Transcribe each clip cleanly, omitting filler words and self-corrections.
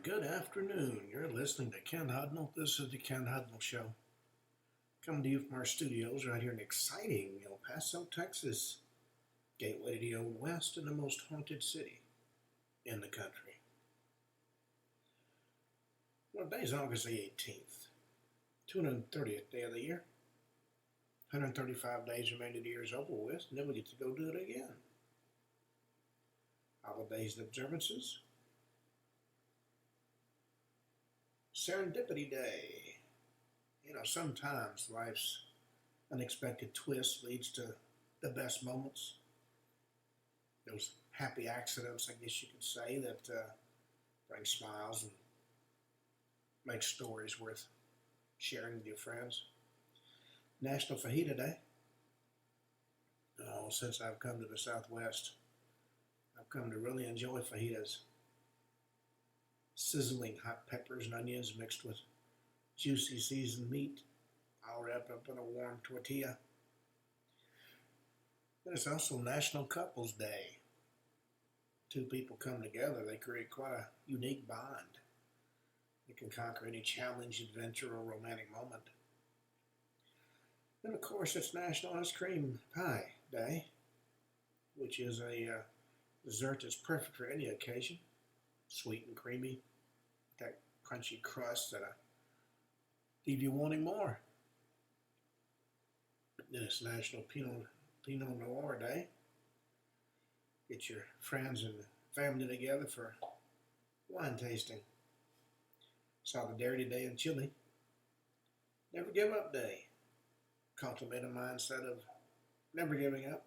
Good afternoon. You're listening to Ken Hudnall. This is the Ken Hudnall Show. Coming to you from our studios right here in exciting El Paso, Texas. Gateway to the Old West and the most haunted city in the country. Well, today's August the 18th, 230th day of the year. 135 days remain to the year's over with, and then we get to go do it again. Holidays and observances. Serendipity Day. You know, sometimes life's unexpected twist leads to the best moments. Those happy accidents, I guess you could say, that bring smiles and make stories worth sharing with your friends. National Fajita Day. Oh, since I've come to the Southwest, I've come to really enjoy fajitas. Sizzling hot peppers and onions mixed with juicy seasoned meat, all wrapped up in a warm tortilla. Then it's also National Couples Day. Two people come together, they create quite a unique bond. They can conquer any challenge, adventure, or romantic moment. Then, of course, it's National Ice Cream Pie Day, which is a dessert that's perfect for any occasion. Sweet and creamy, that crunchy crust that'll leave you wanting more. Then it's National Pinot Noir Day. Get your friends and family together for wine tasting. Solidarity Day in Chile. Never Give Up Day. Cultivate a mindset of never giving up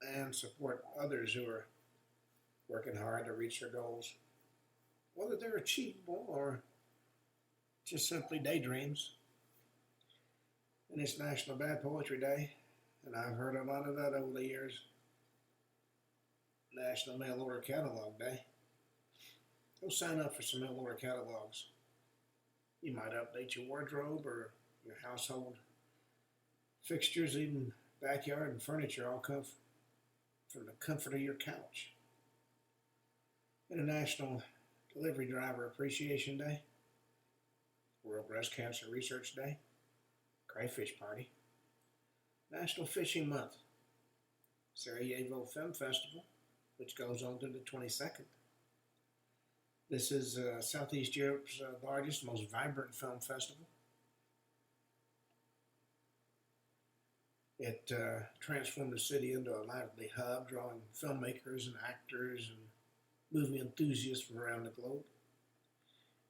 and support others who are working hard to reach their goals, whether they're achievable or just simply daydreams. And it's National Bad Poetry Day, and I've heard a lot of that over the years. National Mail Order Catalog Day. Go sign up for some mail order catalogs. You might update your wardrobe or your household fixtures, even backyard and furniture, all come from the comfort of your couch. International Delivery Driver Appreciation Day, World Breast Cancer Research Day, Crayfish Party, National Fishing Month, Sarajevo Film Festival, which goes on to the 22nd. This is Southeast Europe's largest, most vibrant film festival. It transformed the city into a lively hub, drawing filmmakers and actors and movie enthusiasts from around the globe.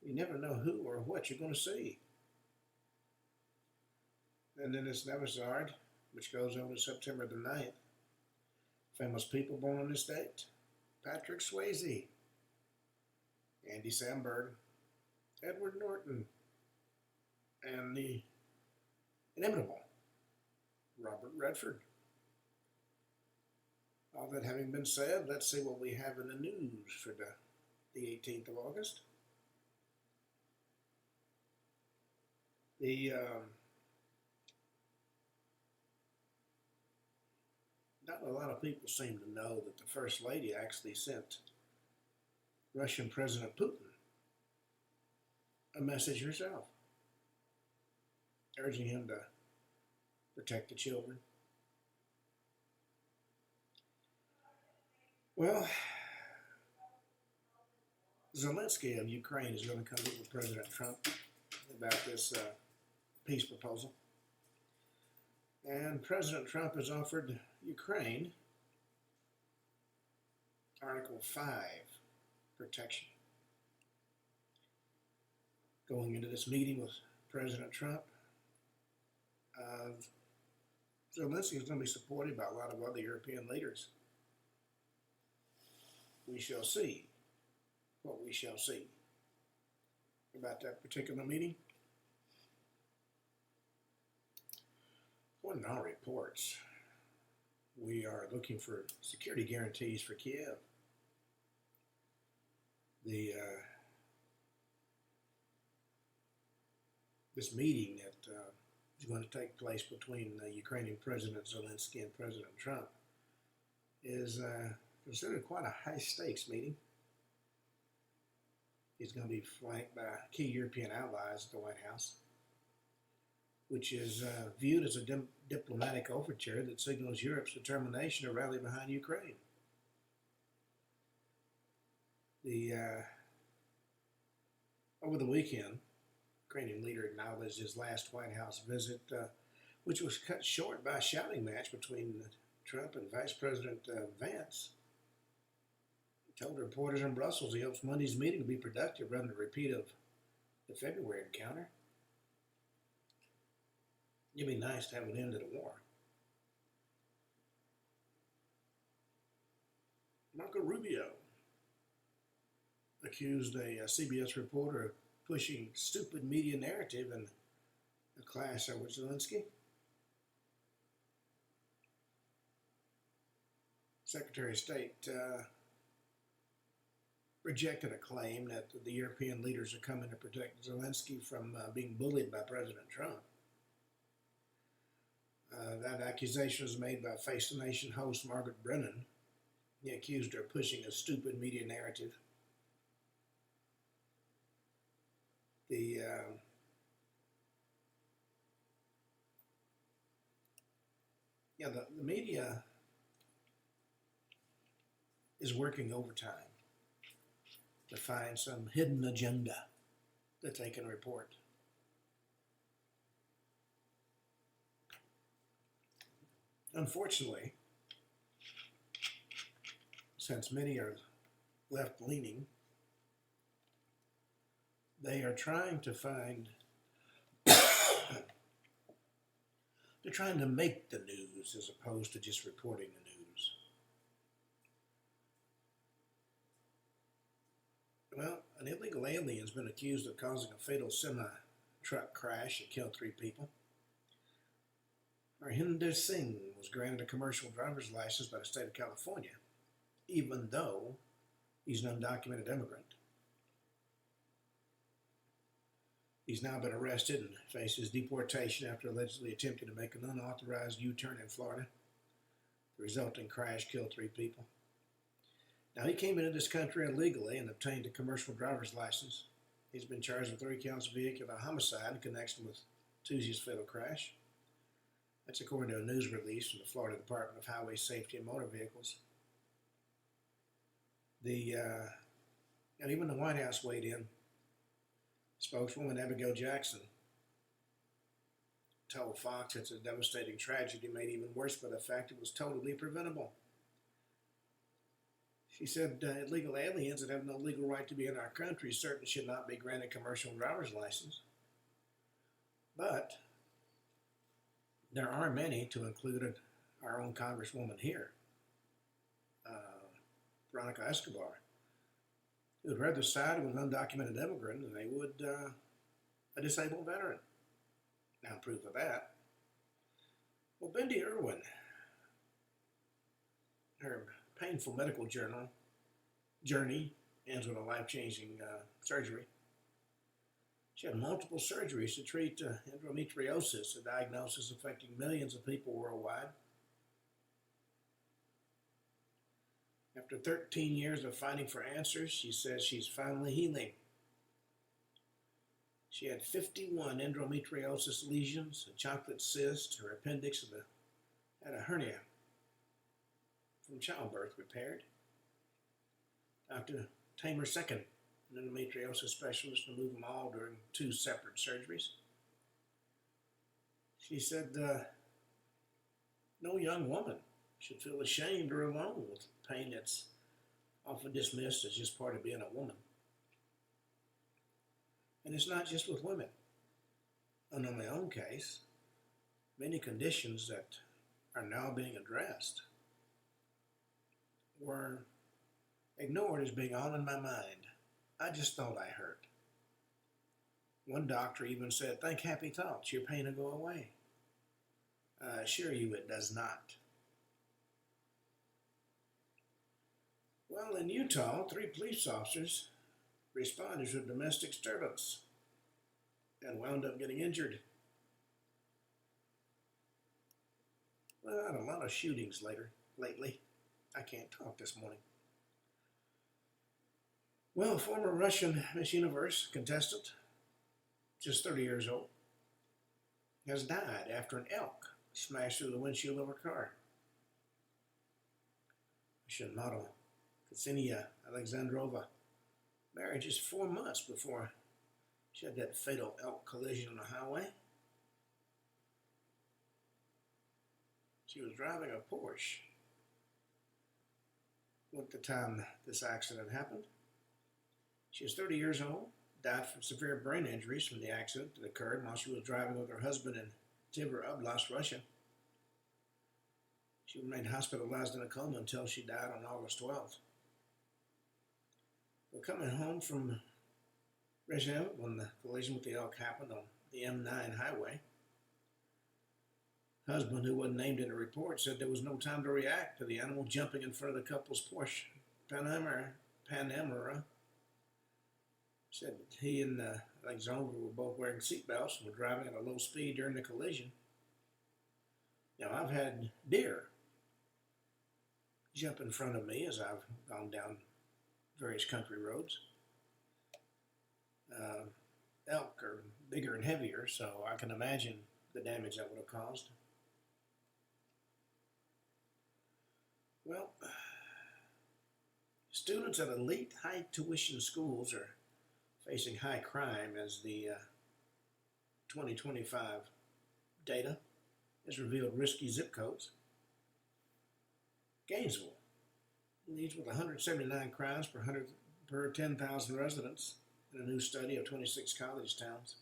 You never know who or what you're going to see. And then it's Nevisard, which goes on to September the 9th. Famous people born on this date: Patrick Swayze, Andy Samberg, Edward Norton, and the inimitable Robert Redford. All that having been said, let's see what we have in the news for the 18th of August. Not a lot of people seem to know that the First Lady actually sent Russian President Putin a message herself, urging him to protect the children. Well, Zelensky of Ukraine is going to come meet with President Trump about this peace proposal. And President Trump has offered Ukraine Article 5 protection. Going into this meeting with President Trump, Zelensky is going to be supported by a lot of other European leaders. We shall see what we shall see about that particular meeting. According to our reports, we are looking for security guarantees for Kiev. This meeting that is going to take place between Ukrainian President Zelensky and President Trump is considered quite a high-stakes meeting. He's going to be flanked by key European allies at the White House, which is viewed as a diplomatic overture that signals Europe's determination to rally behind Ukraine. Over the weekend, Ukrainian leader acknowledged his last White House visit, which was cut short by a shouting match between Trump and Vice President Vance. He told reporters in Brussels he hopes Monday's meeting will be productive rather than a repeat of the February encounter. It'd be nice to have an end to the war. Marco Rubio accused a CBS reporter of pushing stupid media narrative in a clash over Zelensky. Secretary of State rejected a claim that the European leaders are coming to protect Zelensky from being bullied by President Trump. That accusation was made by Face the Nation host Margaret Brennan. He accused her of pushing a stupid media narrative. The media is working overtime to find some hidden agenda that they can report. Unfortunately, since many are left-leaning, they are trying to find, they're trying to make the news as opposed to just reporting the news. Well, an illegal alien has been accused of causing a fatal semi-truck crash that killed 3 people. Harhinder Singh was granted a commercial driver's license by the state of California, even though he's an undocumented immigrant. He's now been arrested and faces deportation after allegedly attempting to make an unauthorized U-turn in Florida. The resulting crash killed 3 people. Now, he came into this country illegally and obtained a commercial driver's license. He's been charged with 3 counts of vehicular homicide in connection with Tuesday's fatal crash. That's according to a news release from the Florida Department of Highway Safety and Motor Vehicles. And even the White House weighed in. Spokeswoman Abigail Jackson told Fox it's a devastating tragedy made even worse by the fact it was totally preventable. She said illegal aliens that have no legal right to be in our country certainly should not be granted commercial driver's license. But there are many, to include our own Congresswoman here, Veronica Escobar, who would rather side with an undocumented immigrant than they would a disabled veteran. Now, proof of that. Well, Bindi Irwin, her painful medical journey ends with a life-changing surgery. She had multiple surgeries to treat endometriosis, a diagnosis affecting millions of people worldwide. After 13 years of fighting for answers, she says she's finally healing. She had 51 endometriosis lesions, a chocolate cyst, her appendix had a hernia from childbirth repaired. Dr. Tamer Second, an endometriosis specialist, removed them all during 2 separate surgeries. She said no young woman should feel ashamed or alone with pain that's often dismissed as just part of being a woman. And it's not just with women. And in my own case, many conditions that are now being addressed were ignored as being all in my mind. I just thought I hurt. One doctor even said, "Think happy thoughts, your pain will go away." I assure you it does not. Well, in Utah, 3 police officers responded to a domestic disturbance and wound up getting injured. Well, I had a lot of shootings lately. I can't talk this morning. Well, a former Russian Miss Universe contestant, just 30 years old, has died after an elk smashed through the windshield of her car. Russian model Ksenia Alexandrova married just 4 months before she had that fatal elk collision on the highway. She was driving a Porsche at the time this accident happened. She was 30 years old, died from severe brain injuries from the accident that occurred while she was driving with her husband in Tver Oblast, Russia. She remained hospitalized in a coma until she died on August 12th. But coming home from Raynham when the collision with the elk happened on the M9 highway, husband, who wasn't named in the report, said there was no time to react to the animal jumping in front of the couple's Porsche Panamera. Said that he and Alexandra were both wearing seatbelts and were driving at a low speed during the collision. Now, I've had deer jump in front of me as I've gone down various country roads. Elk are bigger and heavier, so I can imagine the damage that would have caused. Well, students at elite high tuition schools are facing high crime as the 2025 data has revealed risky zip codes. Gainesville leads with 179 crimes per 10,000 residents in a new study of 26 college towns.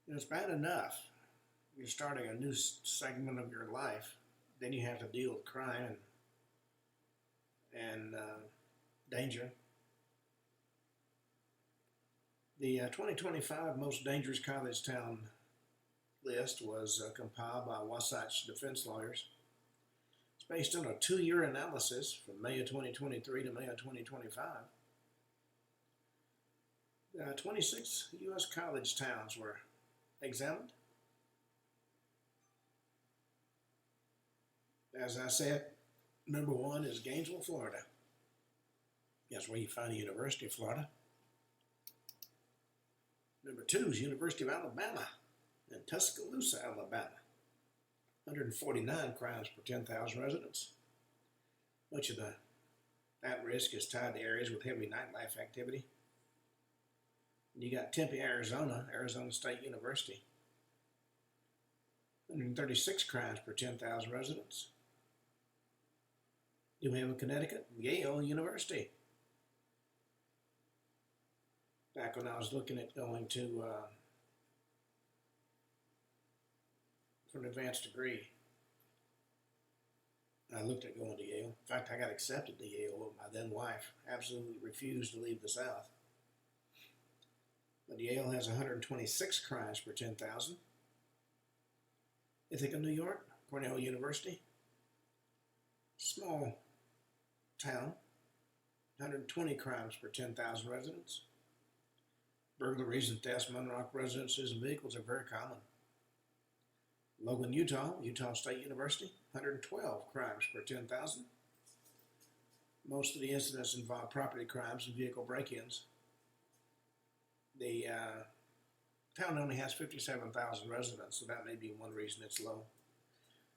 It's bad enough. You're starting a new segment of your life, then you have to deal with crime and danger. The 2025 most dangerous college town list was compiled by Wasatch defense lawyers. It's based on a 2-year analysis from May of 2023 to May of 2025. 26 U.S. college towns were examined. As I said, number 1 is Gainesville, Florida. That's where you find the University of Florida. Number 2 is University of Alabama in Tuscaloosa, Alabama. 149 crimes per 10,000 residents. Much of that risk is tied to areas with heavy nightlife activity. And you got Tempe, Arizona State University. 136 crimes per 10,000 residents. New Haven, Connecticut, Yale University. Back when I was looking at going to for an advanced degree, I looked at going to Yale. In fact, I got accepted to Yale, but my then wife absolutely refused to leave the South. But Yale has 126 crimes per 10,000. Ithaca, New York, Cornell University. Small town, 120 crimes per 10,000 residents. Burglaries and thefts, unlocked residences and vehicles are very common. Logan, Utah State University, 112 crimes per 10,000. Most of the incidents involve property crimes and vehicle break-ins. The town only has 57,000 residents, so that may be one reason it's low.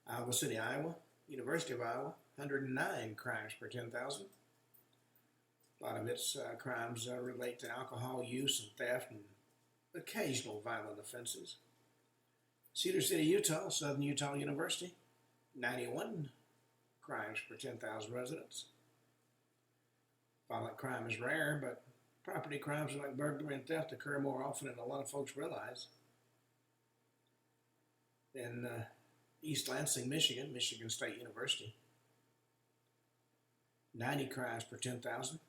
Iowa City, Iowa, University of Iowa, 109 crimes per 10,000. A lot of its crimes relate to alcohol use and theft and occasional violent offenses. Cedar City, Utah, Southern Utah University, 91 crimes per 10,000 residents. Violent crime is rare, but property crimes like burglary and theft occur more often than a lot of folks realize. In East Lansing, Michigan State University, 90 crimes per 10,000.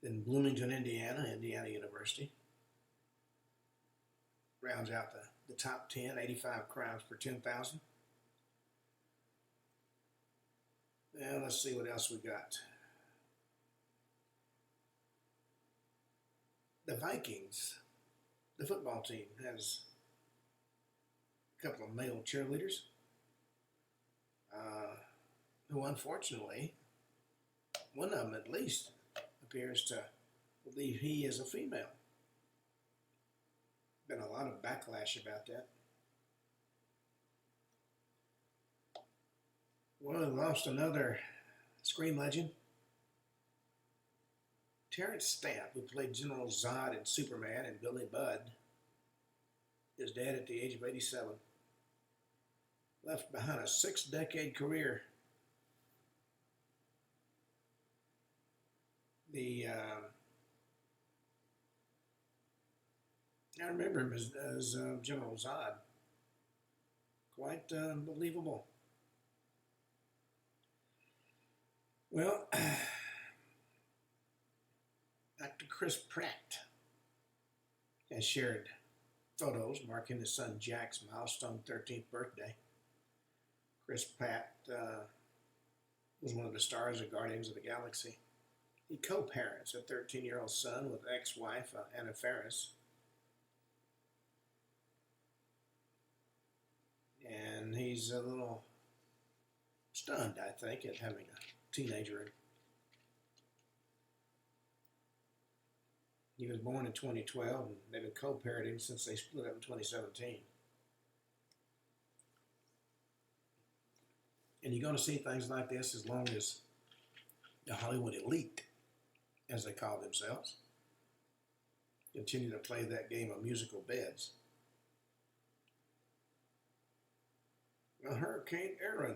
In Bloomington, Indiana University rounds out the top 10, 85 crimes per 10,000. Now let's see what else we got. The Vikings, the football team, has a couple of male cheerleaders. who unfortunately, one of them at least, appears to believe he is a female. Been a lot of backlash about that. Well, we lost another Scream legend. Terrence Stamp, who played General Zod in Superman and Billy Budd, is dead at the age of 87. Left behind a 6-decade career. I remember him as General Zod. Quite unbelievable. Well, Dr. Chris Pratt has shared photos marking his son Jack's milestone 13th birthday. Chris Pratt was one of the stars of Guardians of the Galaxy. He co-parents a 13-year-old son with ex-wife Anna Faris. And he's a little stunned, I think, at having a teenager. He was born in 2012, and they've been co-parenting since they split up in 2017. And you're going to see things like this as long as the Hollywood elite, as they call themselves, continue to play that game of musical beds. Well, Hurricane Aaron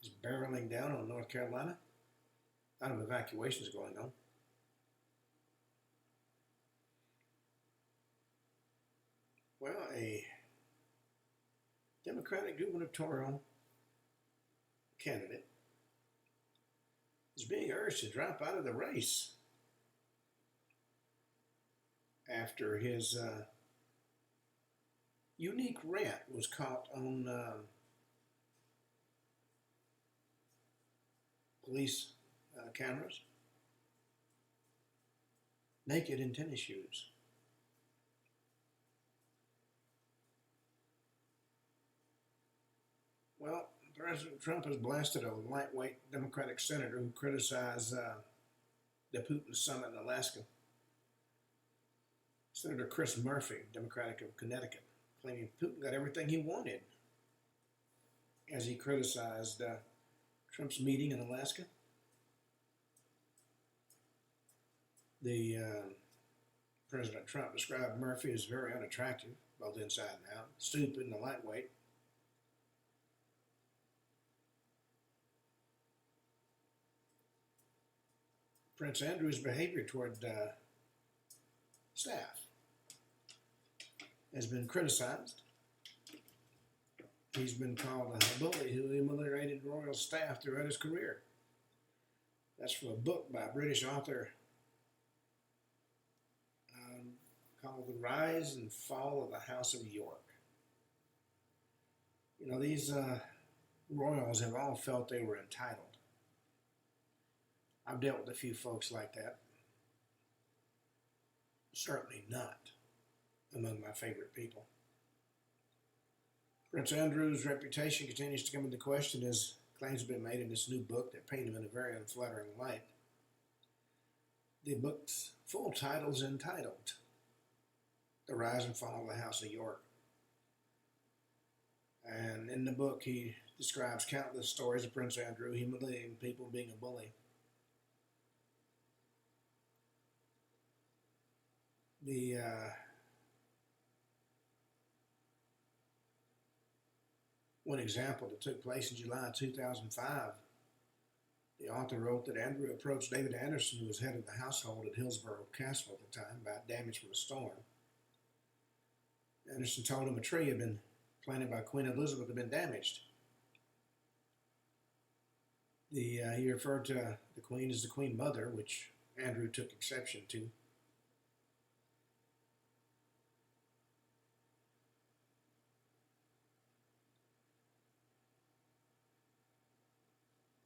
is barreling down on North Carolina. A lot of evacuations going on. Well, a Democratic gubernatorial candidate is being urged to drop out of the race after his unique rant was caught on police cameras, naked in tennis shoes. Well, President Trump has blasted a lightweight Democratic senator who criticized the Putin summit in Alaska. Senator Chris Murphy, Democratic of Connecticut, claiming Putin got everything he wanted as he criticized Trump's meeting in Alaska. President Trump described Murphy as very unattractive, both inside and out, stupid and a lightweight. Prince Andrew's behavior toward staff has been criticized. He's been called a bully who humiliated royal staff throughout his career. That's from a book by a British author called The Rise and Fall of the House of York. You know, these royals have all felt they were entitled. I've dealt with a few folks like that. Certainly not among my favorite people. Prince Andrew's reputation continues to come into question as claims have been made in this new book that paint him in a very unflattering light. The book's full title is entitled The Rise and Fall of the House of York. And in the book, he describes countless stories of Prince Andrew humiliating people, being a bully. One example that took place in July 2005, the author wrote that Andrew approached David Anderson, who was head of the household at Hillsborough Castle at the time, about damage from a storm. Anderson told him a tree had been planted by Queen Elizabeth had been damaged. He referred to the Queen as the Queen Mother, which Andrew took exception to.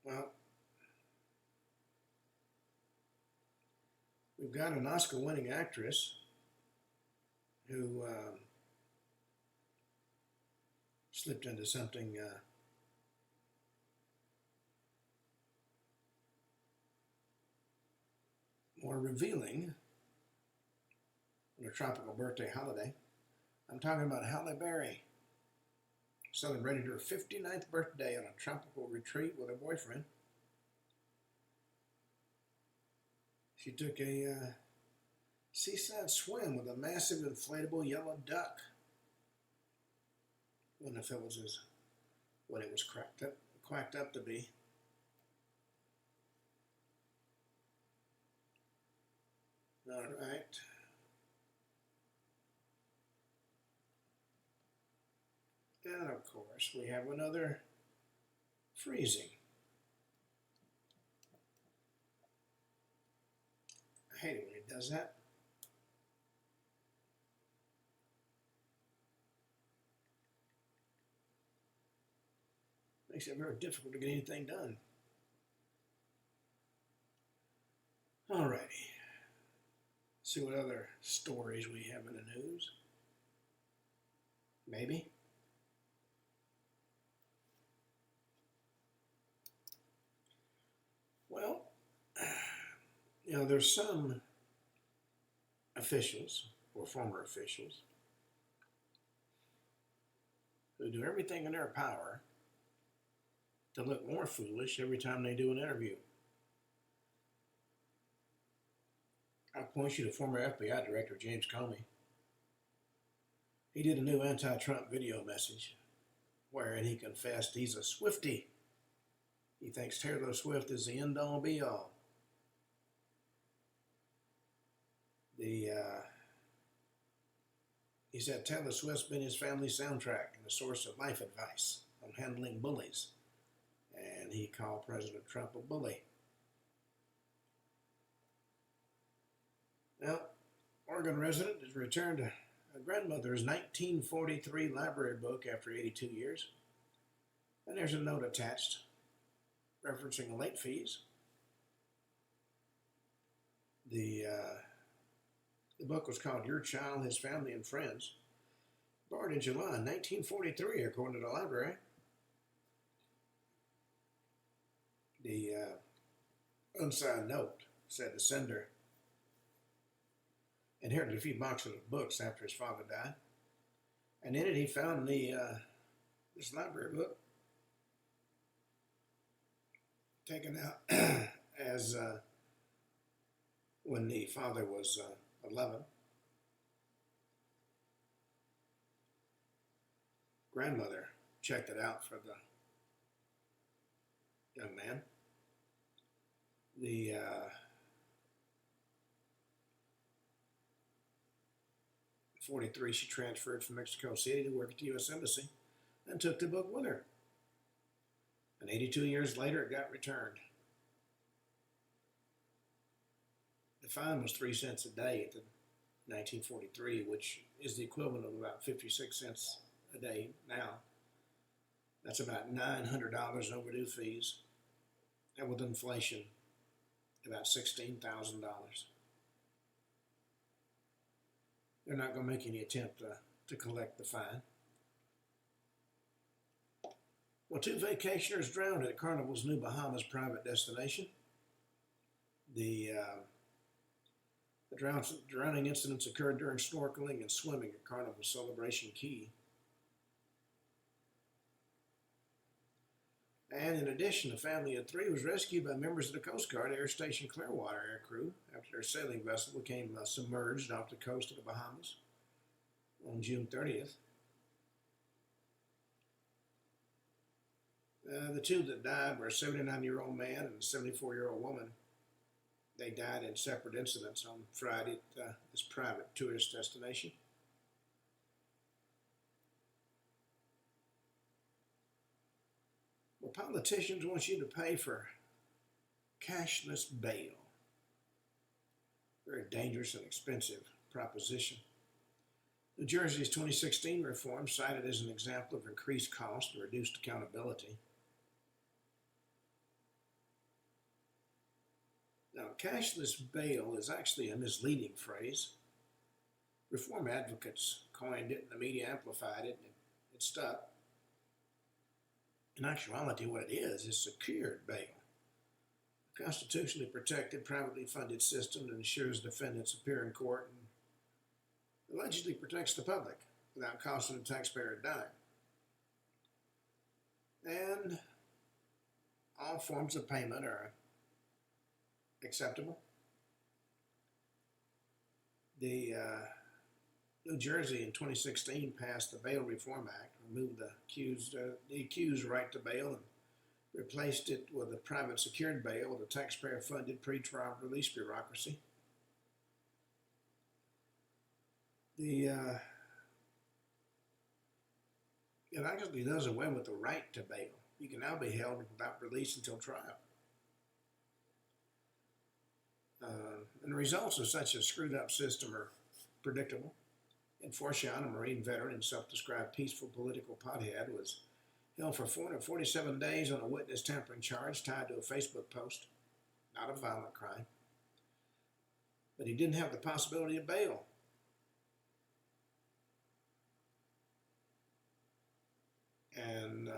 Well, we've got an Oscar-winning actress who slipped into something more revealing on a tropical birthday holiday. I'm talking about Halle Berry, celebrated her 59th birthday on a tropical retreat with her boyfriend. She took a seaside swim with a massive inflatable yellow duck. I wonder if it was what it was quacked up to be. All right. And of course, we have another freezing. I hate it when it does that. Makes it very difficult to get anything done. Alrighty. See what other stories we have in the news. Maybe. Well, there's some officials, or former officials, who do everything in their power to look more foolish every time they do an interview. I'll point you to former FBI Director James Comey. He did a new anti-Trump video message wherein he confessed he's a Swiftie. He thinks Taylor Swift is the end-all be-all. He said Taylor Swift's been his family soundtrack and a source of life advice on handling bullies. And he called President Trump a bully. Now, Oregon resident has returned a grandmother's 1943 library book after 82 years. And there's a note attached referencing late fees. The book was called Your Child, His Family, and Friends. Born in July 1943, according to the library. The unsigned note said the sender inherited a few boxes of books after his father died. And in it he found this library book taken out as when the father was 11. Grandmother checked it out for the young man. The 43, she transferred from Mexico City to work at the U.S. Embassy and took the book with her. And 82 years later, it got returned. The fine was 3 cents a day at the 1943, which is the equivalent of about 56 cents a day now. That's about $900 in overdue fees. And with inflation, about $16,000. They're not going to make any attempt to collect the fine. Well, 2 vacationers drowned at Carnival's New Bahamas private destination. The drowning incidents occurred during snorkeling and swimming at Carnival's Celebration Key. And in addition, a family of 3 was rescued by members of the Coast Guard Air Station Clearwater air crew after their sailing vessel became submerged off the coast of the Bahamas on June 30th. The 2 that died were a 79-year-old man and a 74-year-old woman. They died in separate incidents on Friday at this private tourist destination. Well, politicians want you to pay for cashless bail. Very dangerous and expensive proposition. New Jersey's 2016 reform cited as an example of increased cost and reduced accountability. Now, cashless bail is actually a misleading phrase. Reform advocates coined it, and the media amplified it, and it stuck. In actuality, what it is secured bail. constitutionally protected, privately funded system that ensures defendants appear in court and allegedly protects the public without costing the taxpayer a dime. And all forms of payment are acceptable. The New Jersey in 2016 passed the Bail Reform Act, removed the accused right to bail, and replaced it with a private secured bail with a taxpayer-funded pretrial release bureaucracy. It actually does away with the right to bail. You can now be held without release until trial. And the results of such a screwed up system are predictable. In Forshon, a Marine veteran and self-described peaceful political pothead, was held for 447 days on a witness tampering charge tied to a Facebook post. Not a violent crime. But he didn't have the possibility of bail. And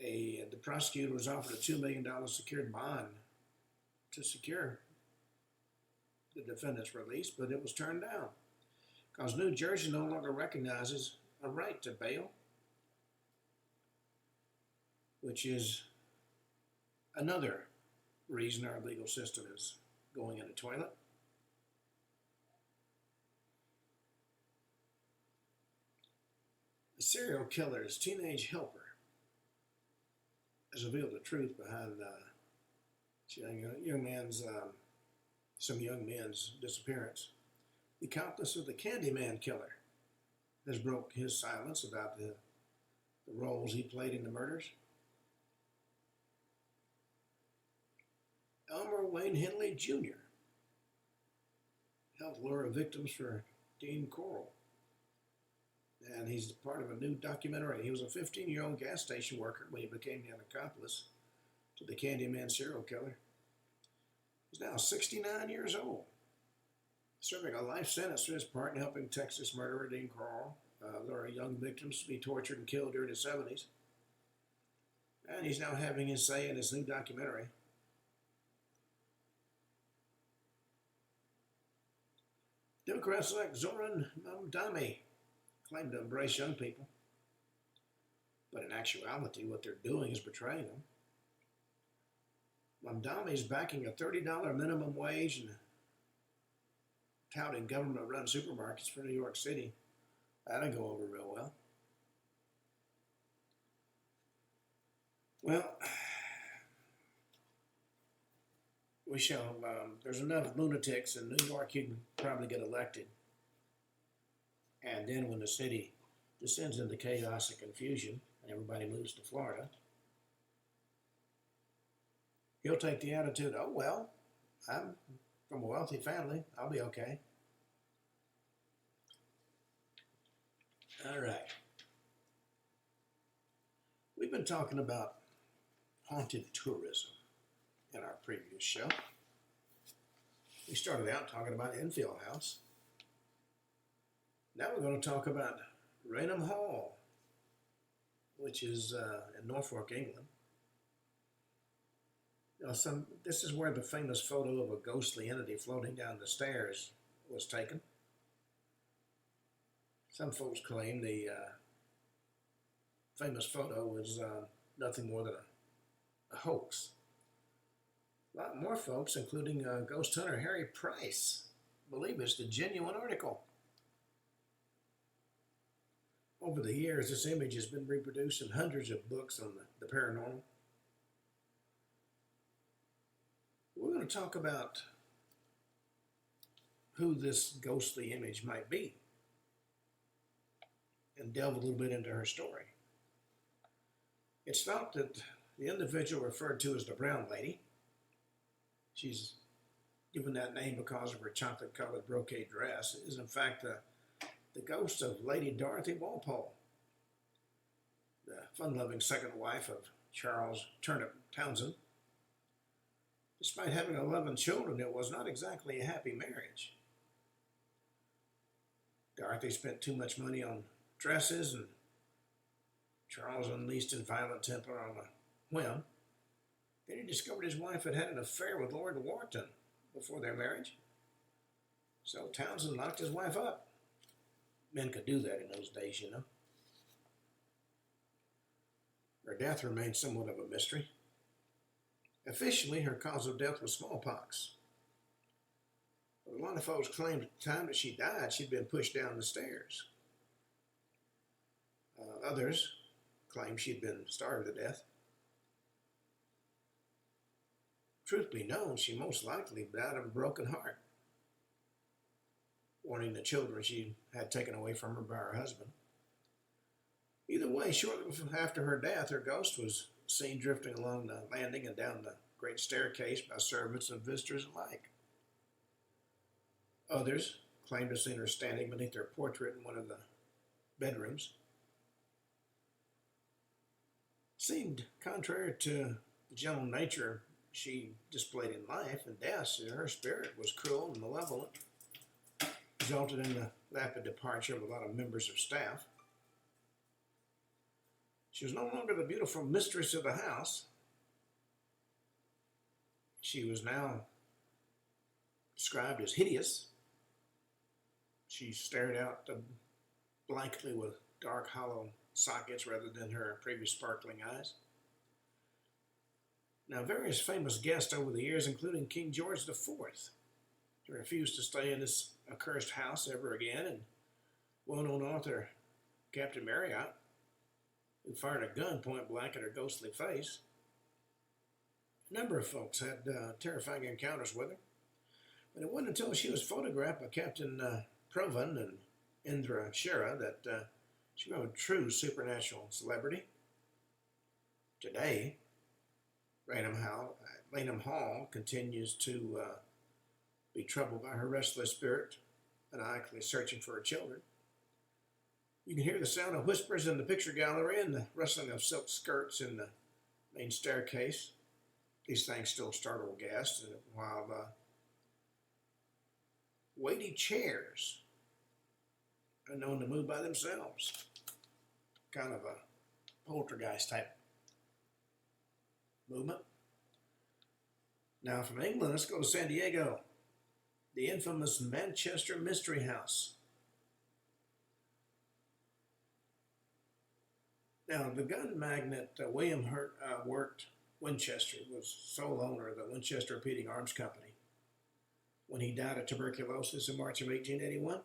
the prosecutor was offered a $2 million secured bond to secure the defendant's release, but it was turned down because New Jersey no longer recognizes a right to bail, which is another reason our legal system is going in the toilet. The serial killer's teenage helper has revealed the truth behind some young men's disappearance. The accomplice of the Candyman killer has broke his silence about the roles he played in the murders. Elmer Wayne Henley Jr. helped lure victims for Dean Coral. And he's part of a new documentary. He was a 15-year-old gas station worker when he became an accomplice to the Candyman serial killer. He's now 69 years old, serving a life sentence for his part in helping Texas murderer Dean Coral lure young victims to be tortured and killed during the 70s. And he's now having his say in his new documentary. Democrats like Zoran Mamdani claim to embrace young people, but in actuality, what they're doing is betraying them. Mamdani is backing a $30 minimum wage and touting government-run supermarkets for New York City. That'll go over real well. Well, we shall. There's enough lunatics in New York, you can probably get elected. And then when the city descends into chaos and confusion and everybody moves to Florida, he'll take the attitude, oh, well, I'm from a wealthy family. I'll be okay. All right. We've been talking about haunted tourism in our previous show. We started out talking about Enfield House. Now we're going to talk about Raynham Hall, which is in Norfolk, England. You know, this is where the famous photo of a ghostly entity floating down the stairs was taken. Some folks claim the famous photo was nothing more than a hoax. A lot more folks, including ghost hunter Harry Price, believe it's the genuine article. Over the years, this image has been reproduced in hundreds of books on the paranormal. We're going to talk about who this ghostly image might be and delve a little bit into her story. It's thought that the individual referred to as the Brown Lady, she's given that name because of her chocolate-colored brocade dress, is in fact the ghost of Lady Dorothy Walpole, the fun-loving second wife of Charles Turnip Townsend. Despite having 11 children, it was not exactly a happy marriage. Dorothy spent too much money on dresses, and Charles unleashed his violent temper on a whim. Then he discovered his wife had had an affair with Lord Wharton before their marriage. So Townsend locked his wife up. Men could do that in those days, you know. Her death remained somewhat of a mystery. Officially, her cause of death was smallpox. But a lot of folks claimed at the time that she died, she'd been pushed down the stairs. Others claimed she'd been starved to death. Truth be known, she most likely died of a broken heart, wanting the children she had taken away from her by her husband. Either way, shortly after her death, her ghost was seen drifting along the landing and down the great staircase by servants and visitors alike. Others claimed to have seen her standing beneath her portrait in one of the bedrooms. Seemed contrary to the gentle nature she displayed in life and death. Her spirit was cruel and malevolent, resulted in the rapid departure of a lot of members of staff. She was no longer the beautiful mistress of the house. She was now described as hideous. She stared out blankly with dark, hollow sockets rather than her previous sparkling eyes. Now, various famous guests over the years, including King George IV, refused to stay in this accursed house ever again, and well-known author Captain Marriott, who fired a gun point blank at her ghostly face. A number of folks had terrifying encounters with her, but it wasn't until she was photographed by Captain Provan and Indra Shera that she became a true supernatural celebrity. Today, Raynham Hall continues to be troubled by her restless spirit, maniacally searching for her children. You can hear the sound of whispers in the picture gallery and the rustling of silk skirts in the main staircase. These things still startle guests, while weighty chairs are known to move by themselves. Kind of a poltergeist type movement. Now from England, let's go to San Diego. The infamous Manchester Mystery House. Now, the gun magnate William Wirt Winchester was sole owner of the Winchester Repeating Arms Company when he died of tuberculosis in March of 1881.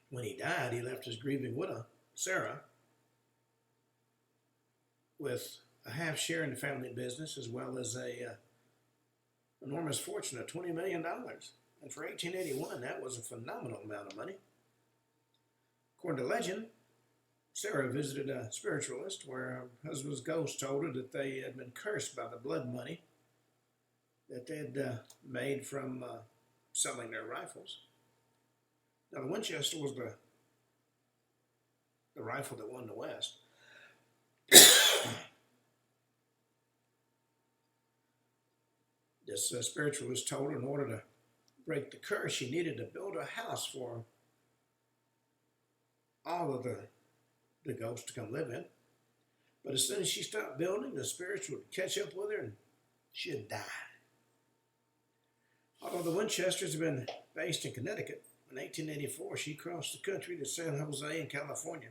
When he died, he left his grieving widow, Sarah, with a half share in the family business, as well as a enormous fortune of $20 million. And for 1881, that was a phenomenal amount of money. According to legend, Sarah visited a spiritualist where her husband's ghost told her that they had been cursed by the blood money that they had made from selling their rifles. Now, the Winchester was the rifle that won the West. This spiritualist told her in order to break the curse, she needed to build a house for all of the ghosts to come live in. But as soon as she stopped building, the spirits would catch up with her and she'd die. Although the Winchesters had been based in Connecticut, in 1884 she crossed the country to San Jose in California,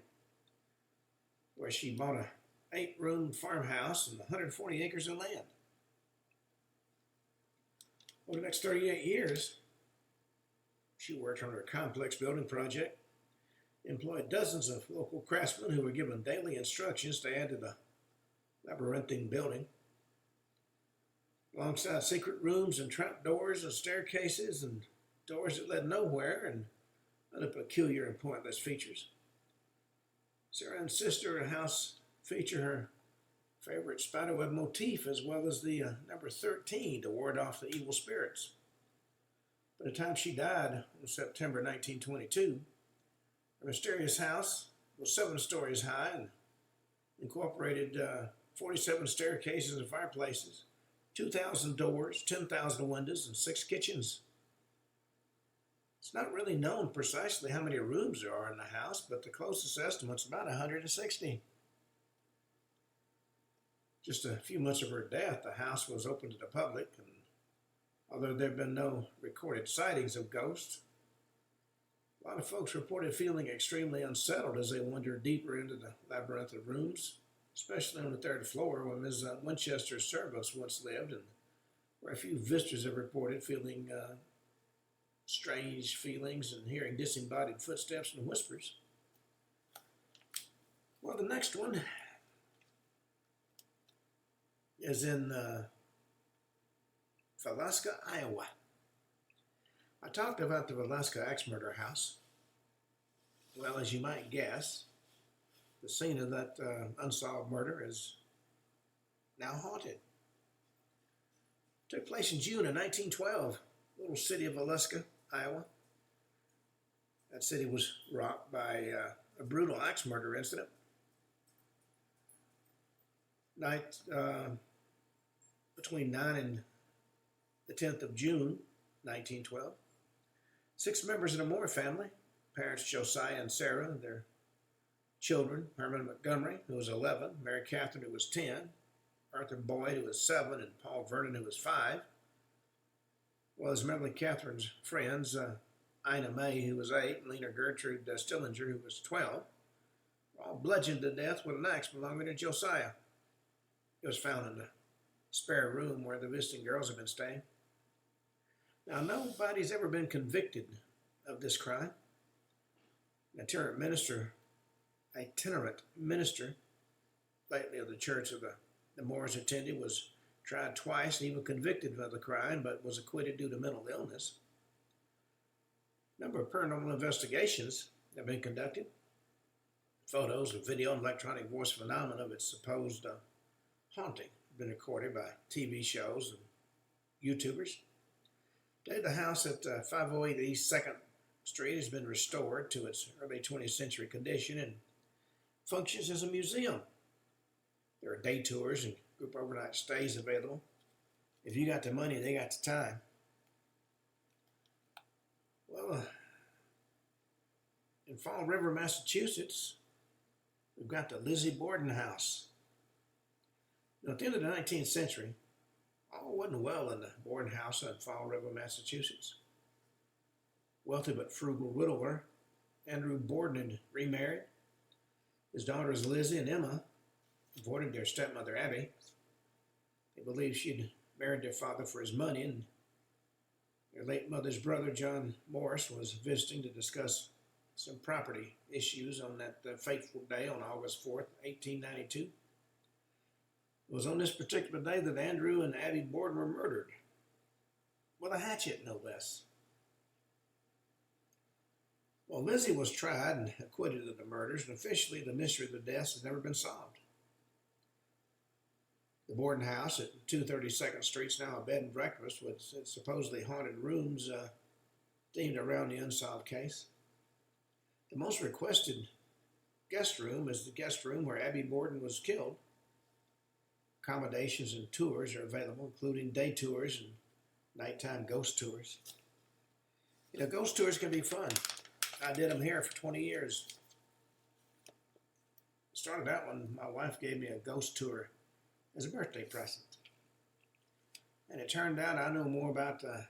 where she bought a 8-room farmhouse and 140 acres of land. Over the next 38 years, she worked on her complex building project, employed dozens of local craftsmen who were given daily instructions to add to the labyrinthine building. Alongside secret rooms and trap doors and staircases and doors that led nowhere and other peculiar and pointless features. Sarah insisted her house feature her favorite spiderweb motif, as well as the number 13 to ward off the evil spirits. By the time she died in September 1922, her mysterious house was 7 stories high and incorporated 47 staircases and fireplaces, 2,000 doors, 10,000 windows, and 6 kitchens. It's not really known precisely how many rooms there are in the house, but the closest estimate's about 160. Just a few months of her death, the house was open to the public, and although there have been no recorded sightings of ghosts, a lot of folks reported feeling extremely unsettled as they wandered deeper into the labyrinth of rooms, especially on the third floor where Ms. Winchester's servants once lived, and where a few visitors have reported feeling strange feelings and hearing disembodied footsteps and whispers. Well, the next one is in Villisca, Iowa. I talked about the Villisca axe murder house. Well, as you might guess, the scene of that unsolved murder is now haunted. It took place in June of 1912, little city of Villisca, Iowa. That city was rocked by a brutal axe murder incident. Night between 9 and the 10th of June, 1912. 6 members of the Moore family, parents Josiah and Sarah, and their children, Herman Montgomery, who was 11, Mary Catherine, who was 10, Arthur Boyd, who was 7, and Paul Vernon, who was 5, well as Melanie Catherine's friends, Ina May, who was 8, and Lena Gertrude Stillinger, who was 12, were all bludgeoned to death with an axe belonging to Josiah. It was found in the spare room where the visiting girls had been staying. Now, nobody's ever been convicted of this crime. An itinerant minister lately of the church of the Moores attended was tried twice and even convicted of the crime, but was acquitted due to mental illness. A number of paranormal investigations have been conducted. Photos, video, and electronic voice phenomena of its supposed haunting have been recorded by TV shows and YouTubers. Today, the house at 508 East 2nd Street has been restored to its early 20th century condition and functions as a museum. There are day tours and group overnight stays available. If you got the money, they got the time. Well, in Fall River, Massachusetts, we've got the Lizzie Borden House. Now, at the end of the 19th century, all wasn't well in the Borden House in Fall River, Massachusetts. Wealthy but frugal widower Andrew Borden had remarried. His daughters Lizzie and Emma avoided their stepmother Abby. They believed she'd married their father for his money, and their late mother's brother John Morris was visiting to discuss some property issues on that fateful day on August 4th, 1892. It was on this particular day that Andrew and Abby Borden were murdered, with a hatchet, no less. Well, Lizzie was tried and acquitted of the murders, and officially the mystery of the deaths has never been solved. The Borden House at 232nd Street is now a bed and breakfast with supposedly haunted rooms themed around the unsolved case. The most requested guest room is the guest room where Abby Borden was killed. Accommodations and tours are available, including day tours and nighttime ghost tours. You know, ghost tours can be fun. I did them here for 20 years. It started out when my wife gave me a ghost tour as a birthday present. And it turned out I knew more about the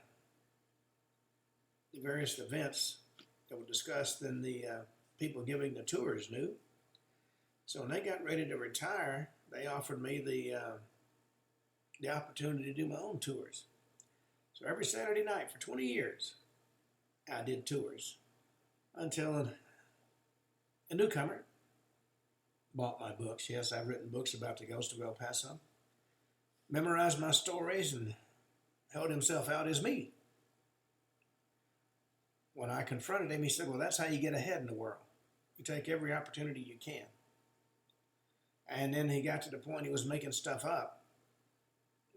various events that were discussed than the people giving the tours knew. So when they got ready to retire, they offered me the opportunity to do my own tours. So every Saturday night for 20 years, I did tours until a newcomer bought my books. Yes, I've written books about the ghost of El Paso, memorized my stories, and held himself out as me. When I confronted him, he said, well, that's how you get ahead in the world. You take every opportunity you can. And then he got to the point he was making stuff up,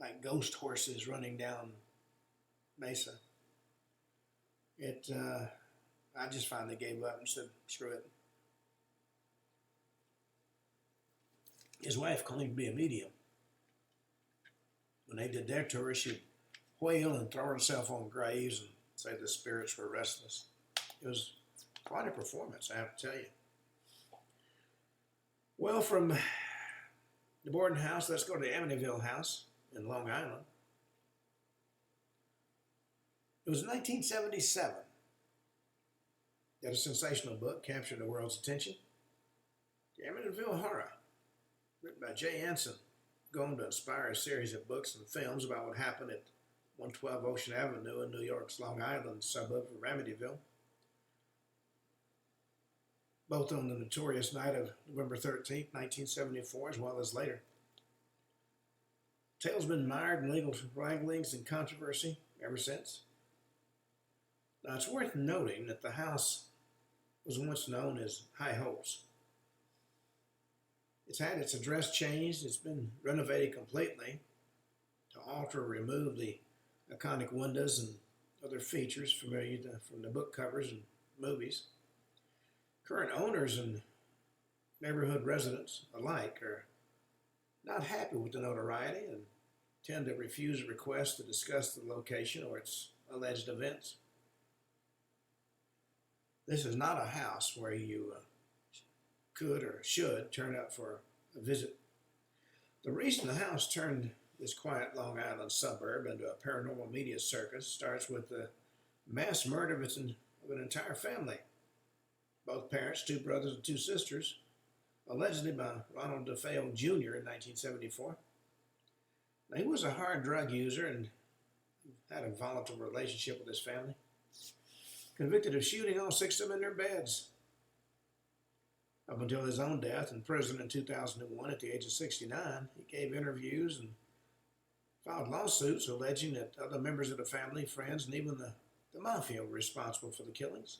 like ghost horses running down Mesa. I just finally gave up and said, screw it. His wife claimed to be a medium. When they did their tour, she'd wail and throw herself on graves and say the spirits were restless. It was quite a performance, I have to tell you. Well, from The boarding house, let's go to the Amityville house in Long Island. It was 1977 that a sensational book captured the world's attention. The Amityville Horror, written by Jay Anson, going to inspire a series of books and films about what happened at 112 Ocean Avenue in New York's Long Island suburb of Amityville, both on the notorious night of November 13th, 1974, as well as later. The tale's been mired in legal wranglings and controversy ever since. Now, it's worth noting that the house was once known as High Hopes. It's had its address changed. It's been renovated completely to alter or remove the iconic windows and other features familiar from the book covers and movies. Current owners and neighborhood residents alike are not happy with the notoriety and tend to refuse requests to discuss the location or its alleged events. This is not a house where you could or should turn up for a visit. The reason the house turned this quiet Long Island suburb into a paranormal media circus starts with the mass murder of an entire family. Both parents, two brothers and two sisters, allegedly by Ronald DeFeo Jr. in 1974. Now, he was a hard drug user and had a volatile relationship with his family. Convicted of shooting all six of them in their beds. Up until his own death in prison in 2001 at the age of 69, he gave interviews and filed lawsuits alleging that other members of the family, friends, and even the mafia were responsible for the killings.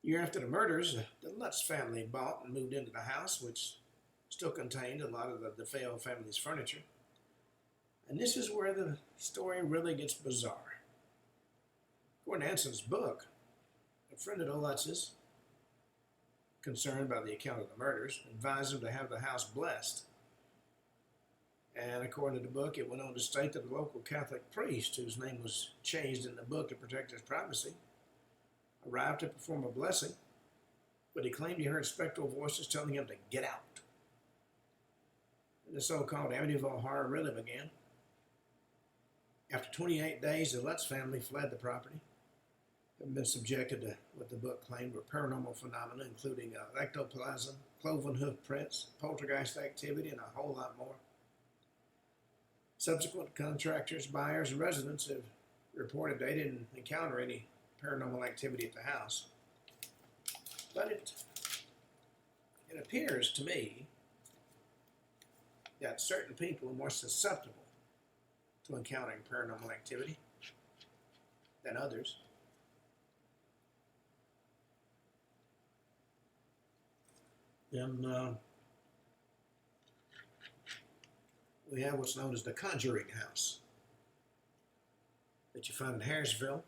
A year after the murders, the Lutz family bought and moved into the house, which still contained a lot of the DeFeo family's furniture. And this is where the story really gets bizarre. According to Anson's book, a friend of the Lutz's, concerned by the account of the murders, advised him to have the house blessed. And according to the book, it went on to state that the local Catholic priest, whose name was changed in the book to protect his privacy, arrived to perform a blessing, but he claimed he heard spectral voices telling him to get out. And the so-called Amityville horror really began. After 28 days, the Lutz family fled the property, having been subjected to what the book claimed were paranormal phenomena, including ectoplasm, cloven hoof prints, poltergeist activity, and a whole lot more. Subsequent contractors, buyers, and residents have reported they didn't encounter any paranormal activity at the house. But it appears to me that certain people are more susceptible to encountering paranormal activity than others. Then we have what's known as the Conjuring House that you find in Harrisville,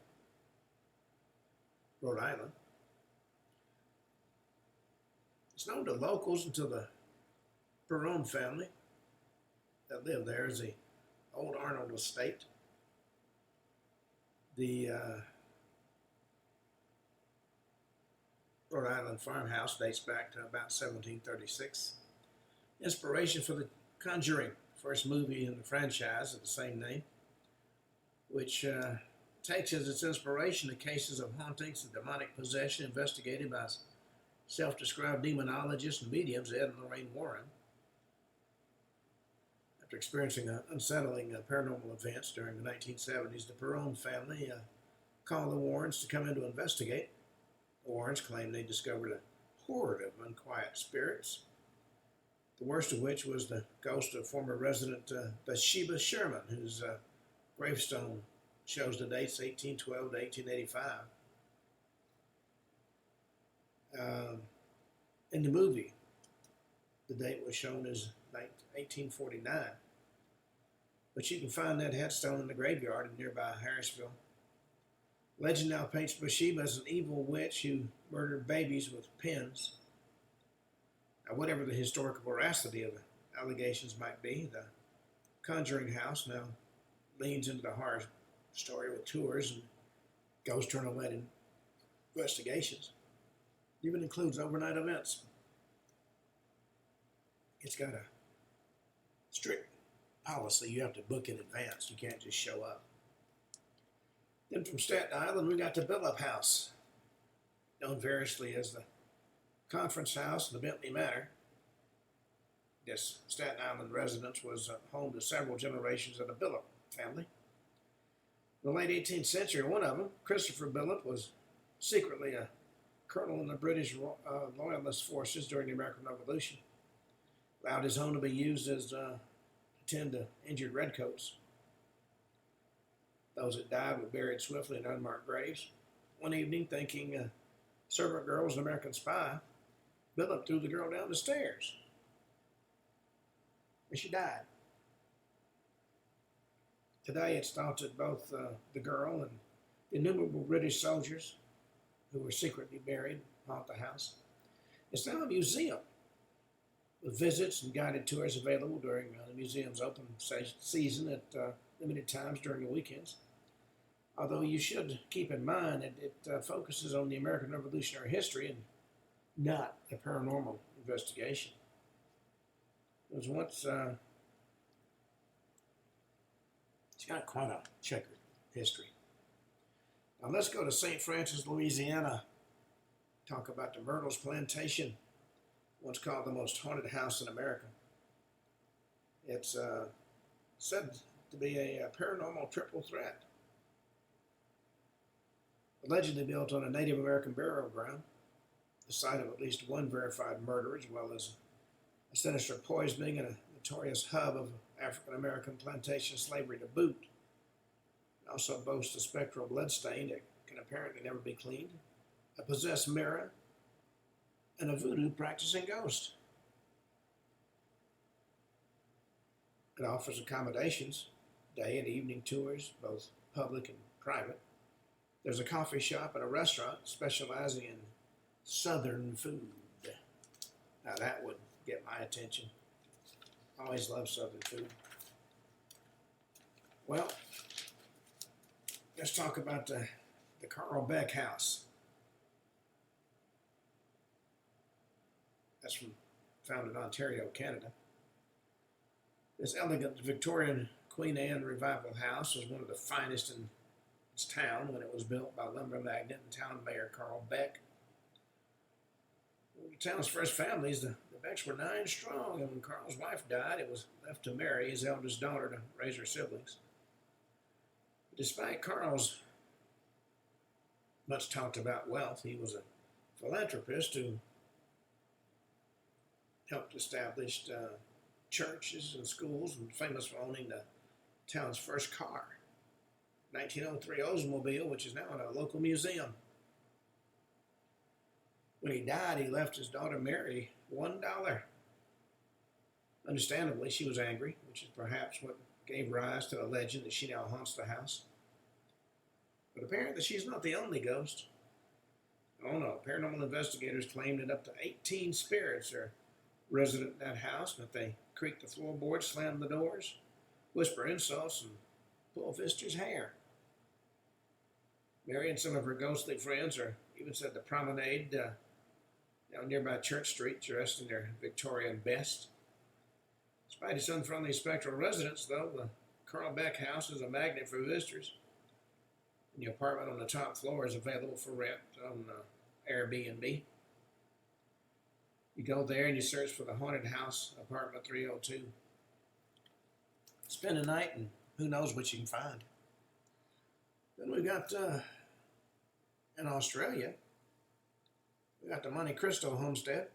Rhode Island. It's known to locals and to the Perron family that lived there as the old Arnold estate. The Rhode Island farmhouse dates back to about 1736. Inspiration for the Conjuring, first movie in the franchise of the same name, which takes as its inspiration the cases of hauntings and demonic possession investigated by self-described demonologists and mediums Ed and Lorraine Warren. After experiencing unsettling paranormal events during the 1970s, the Perron family called the Warrens to come in to investigate. The Warrens claimed they discovered a horde of unquiet spirits, the worst of which was the ghost of former resident Bathsheba Sherman, whose gravestone shows the dates 1812 to 1885. In the movie, the date was shown as 1849. But you can find that headstone in the graveyard in nearby Harrisville. Legend now paints Bathsheba as an evil witch who murdered babies with pins. Now, whatever the historical veracity of the allegations might be, the Conjuring House now leans into the horror story with tours and ghost tournament investigations. It even includes overnight events. It's got a strict policy. You have to book in advance. You can't just show up. Then from Staten Island, we got the Billup House, known variously as the Conference House and the Bentley Manor. This Staten Island residence was home to several generations of the Billup family. In the late 18th century, one of them, Christopher Billup, was secretly a colonel in the British Loyalist forces during the American Revolution. Allowed his home to be used as to tend to injured redcoats. Those that died were buried swiftly in unmarked graves. One evening, thinking a servant girl was an American spy, Billup threw the girl down the stairs, and she died. Today, it's thought that both the girl and the innumerable British soldiers who were secretly buried haunt the house. It's now a museum with visits and guided tours available during the museum's open season at limited times during the weekends. Although you should keep in mind that it focuses on the American Revolutionary history and not a paranormal investigation. It was once, it's got quite a checkered history. Now let's go to St. Francis, Louisiana. Talk about the Myrtles Plantation, once called the most haunted house in America. It's said to be a paranormal triple threat. Allegedly built on a Native American burial ground, the site of at least one verified murder, as well as a sinister poisoning and a notorious hub of African American plantation slavery to boot. It also boasts a spectral bloodstain that can apparently never be cleaned, a possessed mirror, and a voodoo practicing ghost. It offers accommodations, day and evening tours, both public and private. There's a coffee shop and a restaurant specializing in Southern food. Now that would get my attention. I always love Southern food. Well, let's talk about the Carl Beck House. That's found in Ontario, Canada. This elegant Victorian Queen Anne Revival house was one of the finest in its town when it was built by lumber magnate and town mayor Carl Beck. The town's first families, the Becks, were 9 strong, and when Carl's wife died, it was left to Mary, his eldest daughter, to raise her siblings. Despite Carl's much talked about wealth, he was a philanthropist who helped establish churches and schools, and famous for owning the town's first car, 1903 Oldsmobile, which is now in a local museum. When he died, he left his daughter Mary $1. Understandably, she was angry, which is perhaps what gave rise to the legend that she now haunts the house. But apparently she's not the only ghost. Oh no, paranormal investigators claim that up to 18 spirits are resident in that house, and that they creak the floorboards, slam the doors, whisper insults, and pull visitors' hair. Mary and some of her ghostly friends are even said to promenade down nearby Church Street, dressed in their Victorian best. Despite its unfriendly spectral residents, though, the Carl Beck House is a magnet for visitors. And the apartment on the top floor is available for rent on Airbnb. You go there and you search for the haunted house, apartment 302. Spend a night and who knows what you can find. Then we've got, in Australia, we got the Monte Cristo homestead.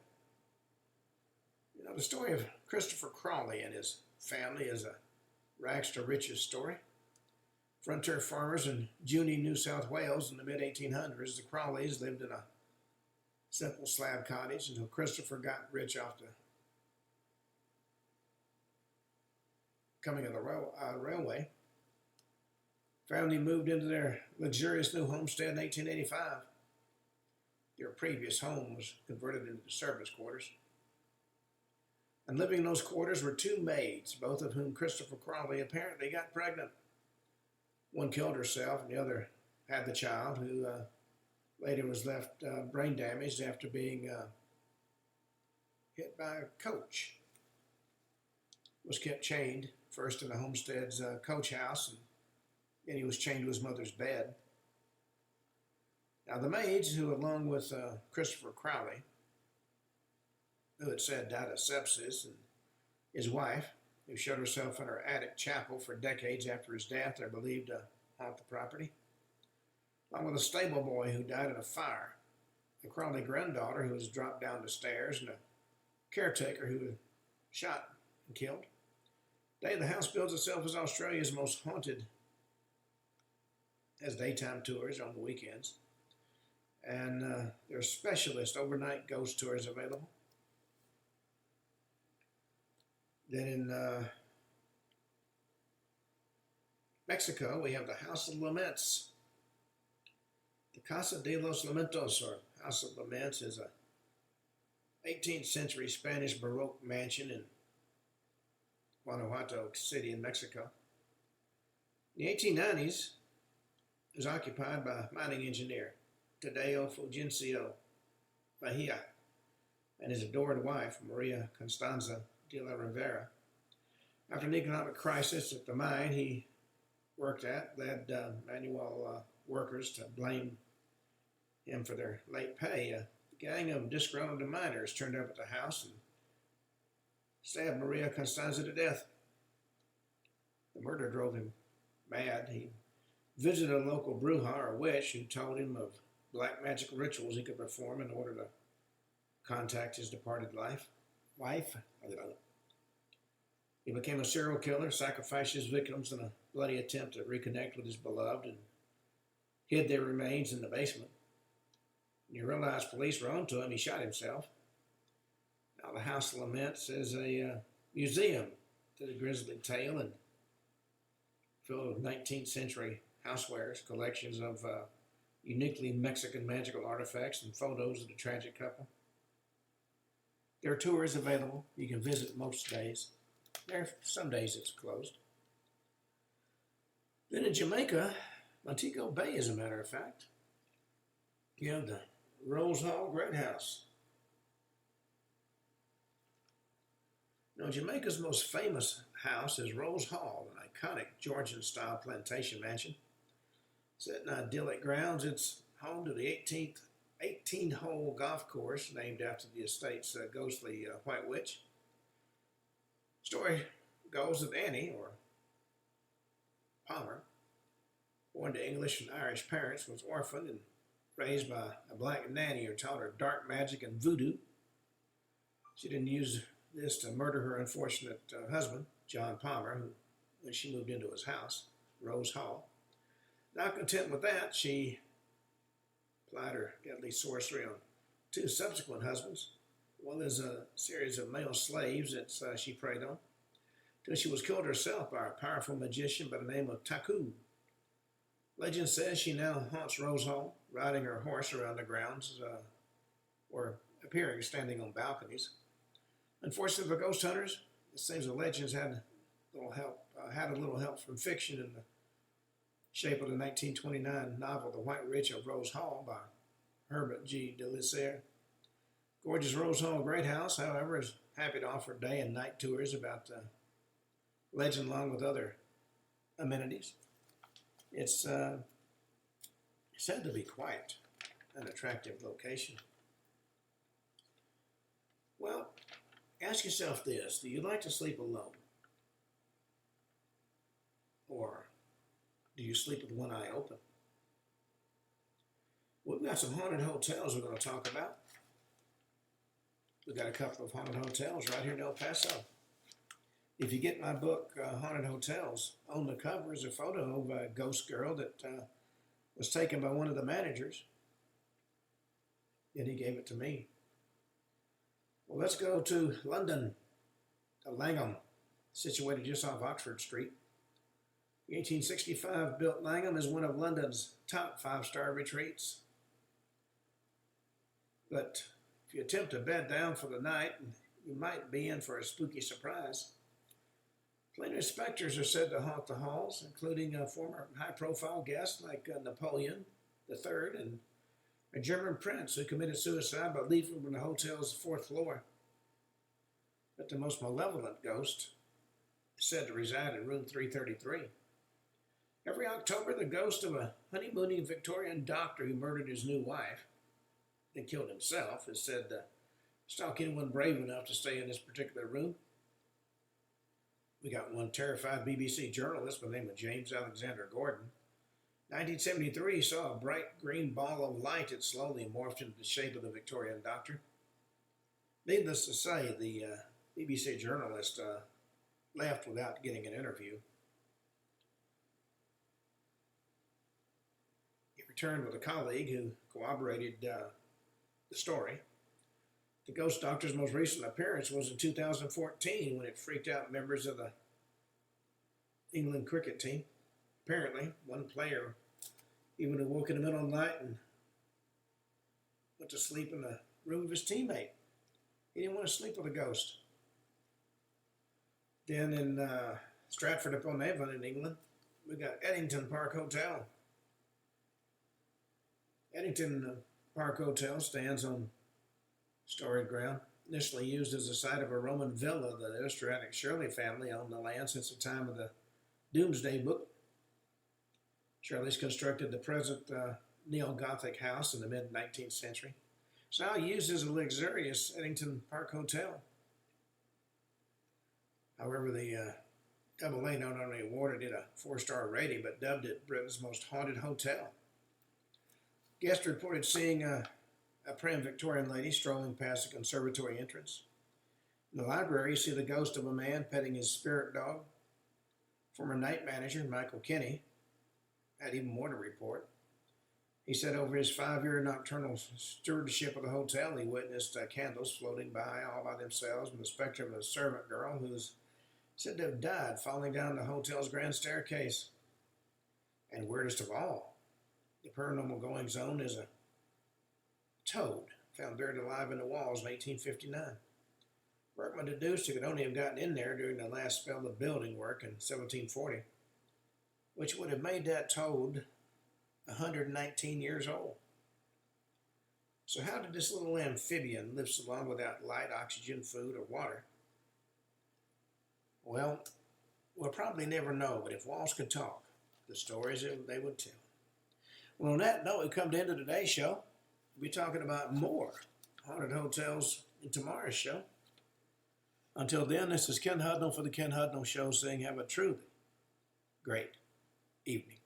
You know, the story of Christopher Crawley and his family is a rags to riches story. Frontier farmers in Junee, New South Wales in the mid-1800s, the Crawleys lived in a simple slab cottage until Christopher got rich off the coming of the railway. Family moved into their luxurious new homestead in 1885. Their previous home was converted into servants' quarters. And living in those quarters were 2 maids, both of whom Christopher Crawley apparently got pregnant. One killed herself, and the other had the child, who later was left brain damaged after being hit by a coach. was kept chained, first in the homestead's coach house, and then he was chained to his mother's bed. Now, the maids, who, along with Christopher Crowley, who it said died of sepsis, and his wife, who shut herself in her attic chapel for decades after his death, are believed to haunt the property, along with a stable boy who died in a fire, a Crowley granddaughter who was dropped down the stairs, and a caretaker who was shot and killed. Today, the house bills itself as Australia's most haunted, has daytime tours on the weekends, and there are specialist overnight ghost tours available. Then in Mexico, we have the House of Laments. The Casa de los Lamentos, or House of Laments, is a 18th century Spanish Baroque mansion in Guanajuato City in Mexico. In the 1890s, it was occupied by a mining engineer, Tadeo Fulgencio Bahia, and his adored wife, Maria Constanza de la Rivera. After an economic crisis at the mine he worked at led manual workers to blame him for their late pay, a gang of disgruntled miners turned up at the house and stabbed Maria Constanza to death. The murder drove him mad. He visited a local bruja, or witch, who told him of black magic rituals he could perform in order to contact his departed wife. He became a serial killer, sacrificed his victims in a bloody attempt to reconnect with his beloved, and hid their remains in the basement. When he realized police were onto him, he shot himself. Now the House of Laments is a museum to the grisly tale and filled with 19th century housewares, collections of uniquely Mexican magical artifacts, and photos of the tragic couple. There are tours available. You can visit most days. There are some days it's closed. Then in Jamaica, Montego Bay, as a matter of fact, you have the Rose Hall Great House. Now, Jamaica's most famous house is Rose Hall, an iconic Georgian-style plantation mansion. Set in idyllic grounds, it's home to the 18-hole golf course named after the estate's ghostly White Witch. Story goes that Annie, or Palmer, born to English and Irish parents, was orphaned and raised by a black nanny who taught her dark magic and voodoo. She didn't use this to murder her unfortunate husband, John Palmer, when she moved into his house, Rose Hall. Not content with that, she applied her deadly sorcery on 2 subsequent husbands, well as a series of male slaves that she preyed on, till she was killed herself by a powerful magician by the name of Taku. Legend says she now haunts Rose Hall, riding her horse around the grounds, or appearing standing on balconies. Unfortunately for ghost hunters, it seems the legends had a little help from fiction in the shape of the 1929 novel The White Witch of Rose Hall by Herbert G. de Lissaire. Gorgeous Rose Hall Great House, however, is happy to offer day and night tours about the legend along with other amenities. It's said to be quite an attractive location. Well, ask yourself this: do you like to sleep alone? Or do you sleep with one eye open? We've got some haunted hotels we're going to talk about. We've got a couple of haunted hotels right here in El Paso. If you get my book, Haunted Hotels, on the cover is a photo of a ghost girl that was taken by one of the managers. And he gave it to me. Well, let's go to London, to Langham, situated just off Oxford Street. The 1865 built Langham is one of London's top 5-star retreats. But if you attempt to bed down for the night, you might be in for a spooky surprise. Plenty of specters are said to haunt the halls, including a former high-profile guest like Napoleon III and a German prince who committed suicide by leaping from the hotel's 4th floor. But the most malevolent ghost is said to reside in room 333. Every October, the ghost of a honeymooning Victorian doctor who murdered his new wife and killed himself is said to stalk anyone brave enough to stay in this particular room. We got one terrified BBC journalist by the name of James Alexander Gordon. 1973 saw a bright green ball of light that slowly morphed into the shape of the Victorian doctor. Needless to say, the BBC journalist left without getting an interview. He returned with a colleague who corroborated the story. The ghost doctor's most recent appearance was in 2014 when it freaked out members of the England cricket team. Apparently, one player even awoke in the middle of the night and went to sleep in the room of his teammate. He didn't want to sleep with a ghost. Then in Stratford-upon-Avon in England, we got Eddington Park Hotel. Eddington Park Hotel stands on storied ground, initially used as the site of a Roman villa. The aristocratic Shirley family owned the land since the time of the Doomsday Book. Shirley's constructed the present neo-Gothic house in the mid-19th century. It's now used as a luxurious Eddington Park Hotel. However, the AA not only awarded it a 4-star rating, but dubbed it Britain's most haunted hotel. Guests reported seeing a prim Victorian lady strolling past the conservatory entrance. In the library, you see the ghost of a man petting his spirit dog. Former night manager Michael Kinney had even more to report. He said over his 5-year nocturnal stewardship of the hotel, he witnessed candles floating by all by themselves and the specter of a servant girl who was said to have died falling down the hotel's grand staircase. And weirdest of all, the paranormal goings on is a toad found buried alive in the walls in 1859. Workmen deduced it could only have gotten in there during the last spell of building work in 1740, which would have made that toad 119 years old. So how did this little amphibian live so long without light, oxygen, food, or water? Well, we'll probably never know, but if walls could talk, the stories they would tell. Well, on that note, we come to the end of today's show. We'll be talking about more haunted hotels in tomorrow's show. Until then, this is Ken Hudnall for the Ken Hudnall Show saying have a truly great evening.